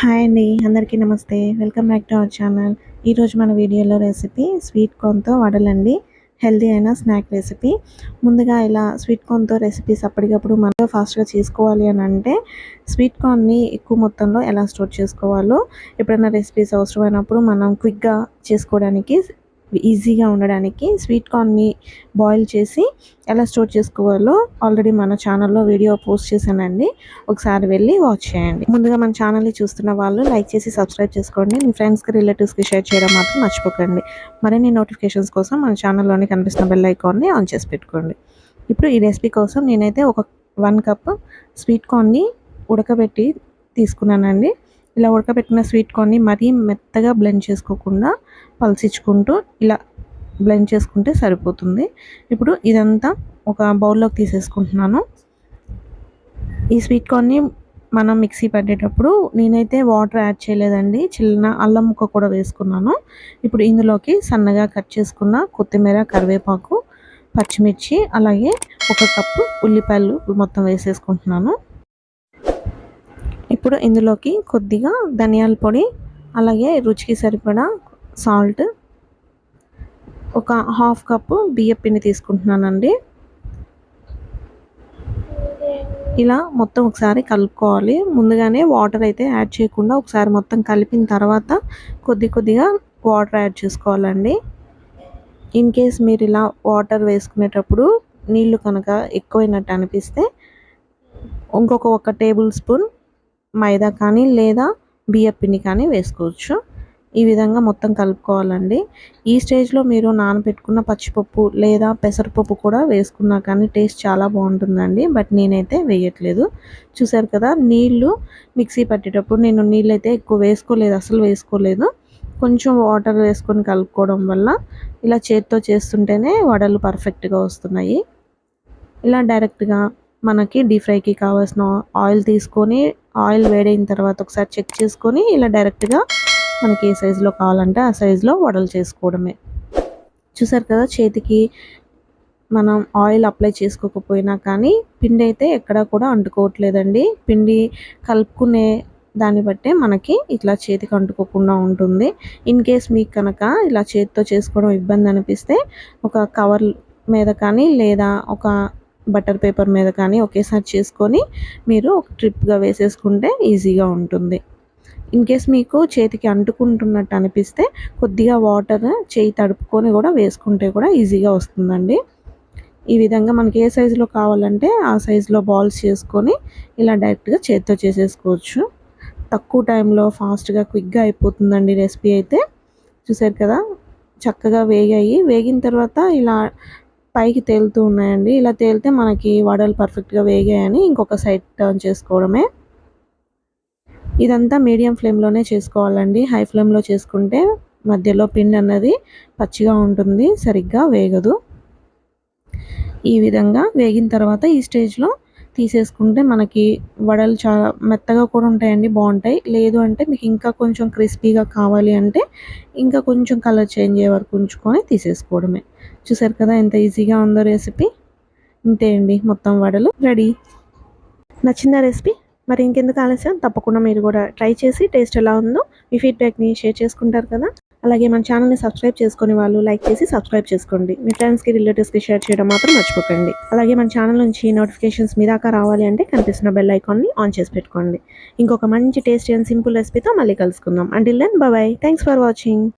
Hi అండి, అందరికీ నమస్తే. Welcome back to our channel. ఈరోజు మన వీడియోలో రెసిపీ స్వీట్ కార్న్తో వడలండి. హెల్తీ అయిన స్నాక్ రెసిపీ. ముందుగా ఇలా స్వీట్ కార్న్తో రెసిపీస్ అప్పటికప్పుడు మనం ఫాస్ట్గా చేసుకోవాలి అని అంటే స్వీట్ కార్న్ని ఎక్కువ మొత్తంలో ఎలా స్టోర్ చేసుకోవాలో, ఎప్పుడైనా రెసిపీస్ అవసరమైనప్పుడు మనం క్విక్గా చేసుకోవడానికి ఈజీగా ఉండడానికి స్వీట్ కార్న్ని బాయిల్ చేసి ఎలా స్టోర్ చేసుకోవాలో ఆల్రెడీ మన ఛానల్లో వీడియో పోస్ట్ చేశానండి. ఒకసారి వెళ్ళి వాచ్ చేయండి. ముందుగా మన ఛానల్ని చూస్తున్న వాళ్ళు లైక్ చేసి సబ్స్క్రైబ్ చేసుకోండి. మీ ఫ్రెండ్స్కి రిలేటివ్స్కి షేర్ చేయడం మాత్రం మర్చిపోకండి. మరిన్ని నోటిఫికేషన్స్ కోసం మన ఛానల్లోనే కనిపిస్తున్న బెల్ ఐకాన్ని ఆన్ చేసి పెట్టుకోండి. ఇప్పుడు ఈ రెసిపీ కోసం నేనైతే ఒక 1 కప్ స్వీట్ కార్న్ని ఉడకబెట్టి తీసుకున్నానండి. ఇలా ఉడకబెట్టిన స్వీట్ కార్న్ని మరీ మెత్తగా బ్లెండ్ చేసుకోకుండా పల్సించుకుంటూ ఇలా బ్లెండ్ చేసుకుంటే సరిపోతుంది. ఇప్పుడు ఇదంతా ఒక బౌల్లోకి తీసేసుకుంటున్నాను. ఈ స్వీట్ కార్న్ని మనం మిక్సీ పట్టేటప్పుడు నేనైతే వాటర్ యాడ్ చేయలేదండి. చిన్న అల్లం ముక్క కూడా వేసుకున్నాను. ఇప్పుడు ఇందులోకి సన్నగా కట్ చేసుకున్న కొత్తిమీర, కరివేపాకు, పచ్చిమిర్చి, అలాగే 1 కప్పు ఉల్లిపాయలు మొత్తం వేసేసుకుంటున్నాను. ఇప్పుడు ఇందులోకి కొద్దిగా ధనియాల పొడి, అలాగే రుచికి సరిపడా సాల్ట్, ఒక 1/2 కప్పు బియ్యం పిండి తీసుకుంటున్నానండి. ఇలా మొత్తం ఒకసారి కలుపుకోవాలి. ముందుగానే వాటర్ అయితే యాడ్ చేయకుండా ఒకసారి మొత్తం కలిపిన తర్వాత కొద్దిగా వాటర్ యాడ్ చేసుకోవాలండి. ఇన్ కేస్ మీరు ఇలా వాటర్ వేసుకునేటప్పుడు నీళ్లు కనుక ఎక్కువైనట్టు అనిపిస్తే ఇంకొక 1 టేబుల్ స్పూన్ మైదా కానీ లేదా బియ్యం పిండి కానీ వేసుకోవచ్చు. ఈ విధంగా మొత్తం కలుపుకోవాలండి. ఈ స్టేజ్లో మీరు నానబెట్టుకున్న పచ్చిపప్పు లేదా పెసరపప్పు కూడా వేసుకున్నా కానీ టేస్ట్ చాలా బాగుంటుందండి. బట్ నేనైతే వేయట్లేదు. చూసారు కదా, నీళ్ళు మిక్సీ పట్టేటప్పుడు నేను నీళ్ళైతే ఎక్కువ వేసుకోలేదు, అసలు వేసుకోలేదు. కొంచెం వాటర్ వేసుకొని కలుపుకోవడం వల్ల ఇలా చేత్తో చేస్తుంటేనే వడలు పర్ఫెక్ట్గా వస్తున్నాయి. ఇలా డైరెక్ట్గా మనకి డీప్ ఫ్రైకి కావాల్సిన ఆయిల్ తీసుకొని, ఆయిల్ వేడైన తర్వాత ఒకసారి చెక్ చేసుకొని ఇలా డైరెక్ట్గా మనకి ఏ సైజులో కావాలంటే ఆ సైజులో వడలు చేసుకోవడమే. చూసారు కదా, చేతికి మనం ఆయిల్ అప్లై చేసుకోకపోయినా కానీ పిండి అయితే ఎక్కడా కూడా అంటుకోవట్లేదండి. పిండి కలుపుకునే దాన్ని బట్టే మనకి ఇట్లా చేతికి అంటుకోకుండా ఉంటుంది. ఇన్ కేస్ మీకు కనుక ఇలా చేతితో చేసుకోవడం ఇబ్బంది అనిపిస్తే ఒక కవర్ మీద కానీ లేదా ఒక బటర్ పేపర్ మీద కానీ ఒకేసారి చేసుకొని మీరు ఒక ట్రిప్గా వేసేసుకుంటే ఈజీగా ఉంటుంది. ఇన్ కేస్ మీకు చేతికి అంటుకుంటున్నట్టు అనిపిస్తే కొద్దిగా వాటర్ చేయి తడుపుకొని కూడా వేసుకుంటే కూడా ఈజీగా వస్తుందండి. ఈ విధంగా మనకి ఏ సైజులో కావాలంటే ఆ సైజులో బాల్స్ చేసుకొని ఇలా డైరెక్ట్గా చేతితో చేసేసుకోవచ్చు. తక్కువ టైంలో ఫాస్ట్గా క్విక్గా అయిపోతుందండి రెసిపీ అయితే. చూసారు కదా, చక్కగా వేగాయి. వేగిన తర్వాత ఇలా పైకి తేలుతూ ఉన్నాయండి. ఇలా తేలితే మనకి వడలు పర్ఫెక్ట్గా వేగాయని ఇంకొక సైడ్ టర్న్ చేసుకోవడమే. ఇదంతా మీడియం ఫ్లేమ్లోనే చేసుకోవాలండి. హై ఫ్లేమ్లో చేసుకుంటే మధ్యలో పిండి అన్నది పచ్చిగా ఉంటుంది, సరిగ్గా వేగదు. ఈ విధంగా వేగిన తర్వాత ఈ స్టేజ్లో తీసేసుకుంటే మనకి వడలు చాలా మెత్తగా కూడా ఉంటాయండి, బాగుంటాయి. లేదు అంటే మీకు ఇంకా కొంచెం క్రిస్పీగా కావాలి అంటే ఇంకా కొంచెం కలర్ చేంజ్ అయ్యే వరకు ఉంచుకొని తీసేసుకోవడమే. చూసారు కదా ఎంత ఈజీగా ఉందో రెసిపీ. ఇంతే అండి, మొత్తం వడలు రెడీ. నచ్చిందా రెసిపీ? మరి ఇంకెందుకు ఆలస్యం, తప్పకుండా మీరు కూడా ట్రై చేసి టేస్ట్ ఎలా ఉందో మీ ఫీడ్బ్యాక్ని షేర్ చేసుకుంటారు కదా. అలాగే మన ఛానల్ని సబ్స్క్రైబ్ చేసుకునే వాళ్ళు లైక్ చేసి సబ్స్క్రైబ్ చేసుకోండి. మీ ఫ్రెండ్స్కి, రిలేటివ్స్కి షేర్ చేయడం మాత్రం మర్చిపోకండి. అలాగే మన ఛానల్ నుంచి నోటిఫికేషన్స్ మీ దాకా రావాలి అంటే కనిపిస్తున్న బెల్ ఐకాన్ని ఆన్ చేసి పెట్టుకోండి. ఇంకొక మంచి టేస్టీ అండ్ సింపుల్ రెసిపీతో మళ్ళీ కలుసుకుందాం. Until then, bye bye. Thanks for watching.